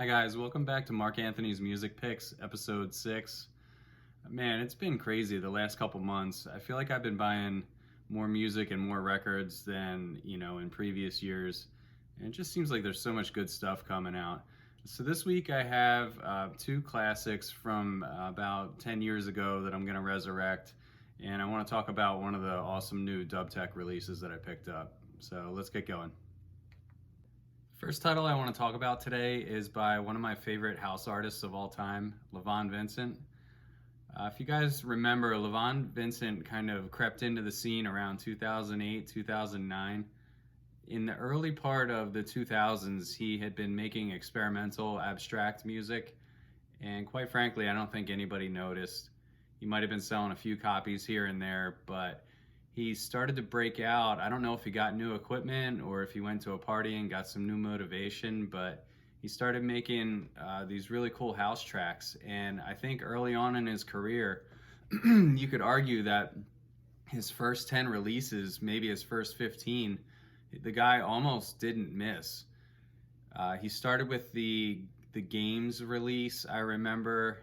Hi guys, welcome back to Mark Anthony's Music Picks, episode 6. Man, it's been crazy the last couple months. I feel like I've been buying more music and more records than, in previous years. And it just seems like there's so much good stuff coming out. So this week I have two classics from about 10 years ago that I'm going to resurrect. And I want to talk about one of the awesome new dub tech releases that I picked up. So let's get going. First title I want to talk about today is by one of my favorite house artists of all time, Levon Vincent. If you guys remember, Levon Vincent kind of crept into the scene around 2008, 2009. In the early part of the 2000s, he had been making experimental, abstract music, and quite frankly, I don't think anybody noticed. He might have been selling a few copies here and there, but he started to break out. I don't know if he got new equipment or if he went to a party and got some new motivation, but he started making these really cool house tracks. And I think early on in his career, you could argue that his first 10 releases, maybe his first 15, the guy almost didn't miss. He started with the games release, I remember.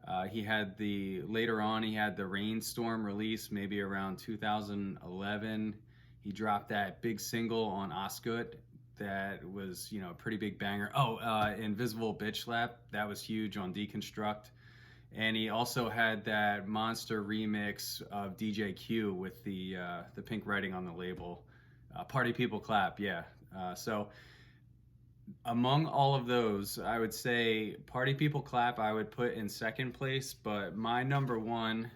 Later on he had the Rainstorm release, maybe around 2011. He dropped that big single on Osgood that was, a pretty big banger. Invisible Bitch Slap, that was huge on Deconstruct. And he also had that monster remix of DJ Q with the pink writing on the label. Party People Clap, yeah. So among all of those, I would say Party People Clap I would put in second place, but my number one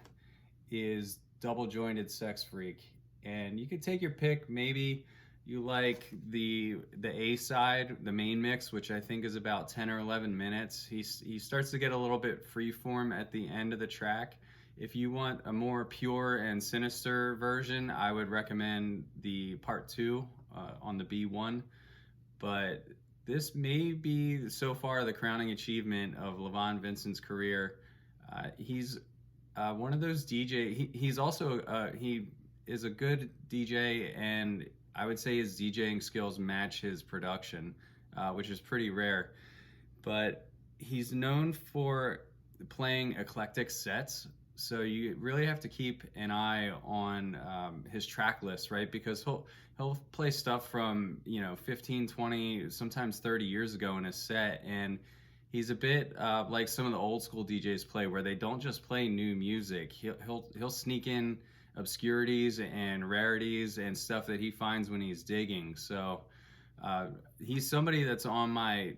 is Double Jointed Sex Freak. And you could take your pick. Maybe you like the A side, the main mix, which I think is about 10 or 11 minutes. He starts to get a little bit freeform at the end of the track. If you want a more pure and sinister version, I would recommend the part 2 on the B1. But this may be so far the crowning achievement of Levon Vincent's career. He's one of those DJ. He's also he is a good DJ, and I would say his DJing skills match his production, which is pretty rare. But he's known for playing eclectic sets, so you really have to keep an eye on his track list, right? Because he'll play stuff from 15, 20, sometimes 30 years ago in his set, and he's a bit like some of the old school DJs play, where they don't just play new music. He'll sneak in obscurities and rarities and stuff that he finds when he's digging. So he's somebody that's on my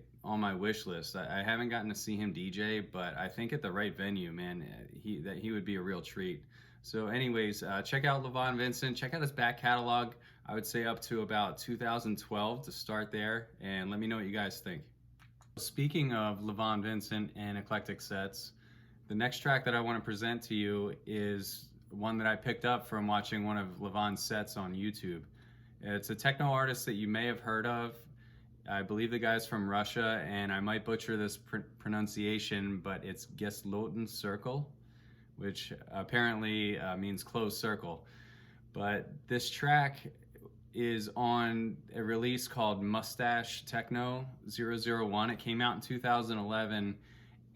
wish list. I haven't gotten to see him DJ, but I think at the right venue, man, he would be a real treat. So anyways, check out Levon Vincent. Check out his back catalog. I would say up to about 2012 to start there, and let me know what you guys think. Speaking of Levon Vincent and eclectic sets, the next track that I want to present to you is one that I picked up from watching one of Levon's sets on YouTube. It's a techno artist that you may have heard of. I believe the guy's from Russia, and I might butcher this pronunciation, but it's Gesloten Cirkel, which apparently means closed circle. But this track is on a release called Mustache Techno 001. It came out in 2011,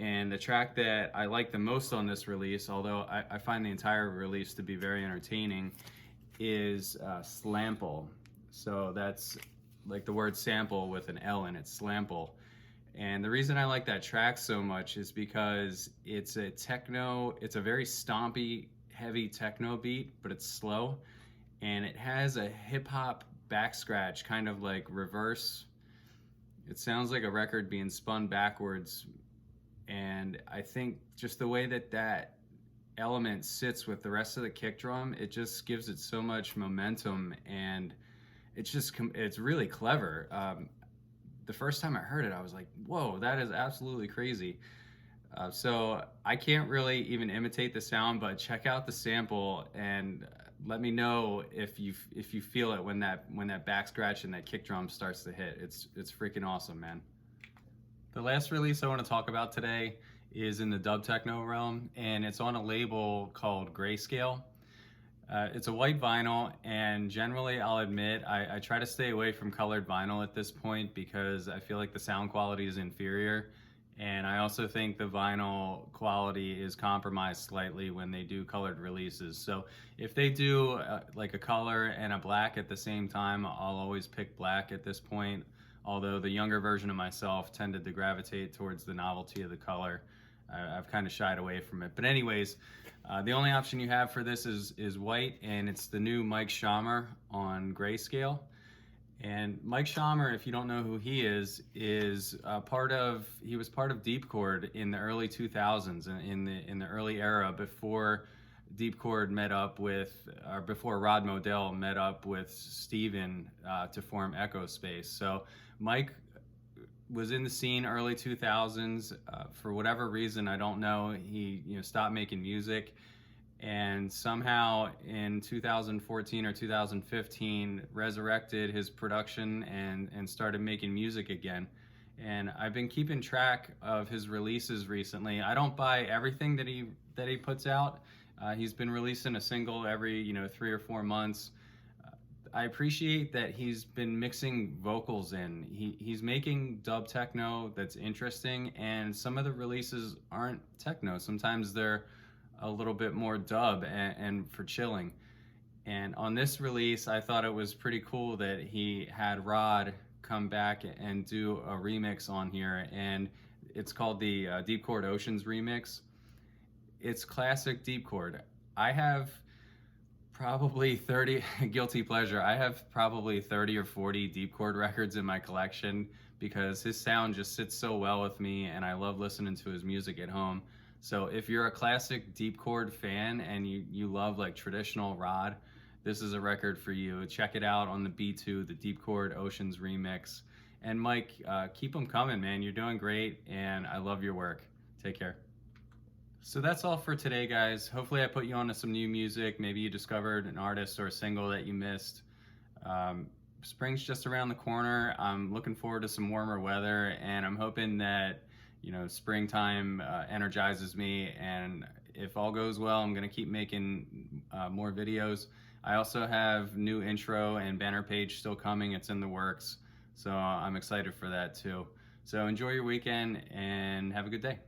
and the track that I like the most on this release, although I find the entire release to be very entertaining, is Slamball. So that's like the word sample with an L in it, Slamball. And the reason I like that track so much is because it's a very stompy, heavy techno beat, but it's slow. And it has a hip hop back scratch, kind of like reverse. It sounds like a record being spun backwards. And I think just the way that element sits with the rest of the kick drum, it just gives it so much momentum, and it's really clever. The first time I heard it, I was like, whoa, that is absolutely crazy. So I can't really even imitate the sound, but check out the sample and let me know if you feel it when that back scratch and that kick drum starts to hit. It's freaking awesome, man. The last release I want to talk about today is in the dub techno realm, and it's on a label called Grayscale. It's a white vinyl, and generally, I'll admit, I try to stay away from colored vinyl at this point because I feel like the sound quality is inferior. And I also think the vinyl quality is compromised slightly when they do colored releases. So if they do like a color and a black at the same time, I'll always pick black at this point. Although the younger version of myself tended to gravitate towards the novelty of the color. I've kind of shied away from it. But anyways, the only option you have for this is white, and it's the new Mike Schommer on Grayscale. And Mike Schommer, if you don't know who he is he was part of Deepchord in the early 2000s, in the early era before Deepchord met up with, or before Rod Modell met up with Steven to form Echo Space. So Mike was in the scene early 2000s. For whatever reason, I don't know, he stopped making music, and somehow in 2014 or 2015 resurrected his production and started making music again. And I've been keeping track of his releases recently. I don't buy everything that he puts out. He's been releasing a single every 3 or 4 months. I appreciate that he's been mixing vocals in. He's making dub techno that's interesting, and some of the releases aren't techno. Sometimes they're a little bit more dub and for chilling. And on this release, I thought it was pretty cool that he had Rod come back and do a remix on here, and it's called the Deepchord Oceans remix. It's classic Deepchord. I have probably 30, guilty pleasure, I have probably 30 or 40 Deepchord records in my collection because his sound just sits so well with me, and I love listening to his music at home. So if you're a classic Deepchord fan and you love like traditional Rod, this is a record for you. Check it out on the B2, the Deepchord Oceans remix. And Mike, keep them coming, man. You're doing great, and I love your work. Take care. So that's all for today, guys. Hopefully I put you onto some new music. Maybe you discovered an artist or a single that you missed. Spring's just around the corner. I'm looking forward to some warmer weather, and I'm hoping that springtime energizes me, and if all goes well, I'm gonna keep making more videos. I also have new intro and banner page still coming. It's in the works, so I'm excited for that too. So enjoy your weekend and have a good day.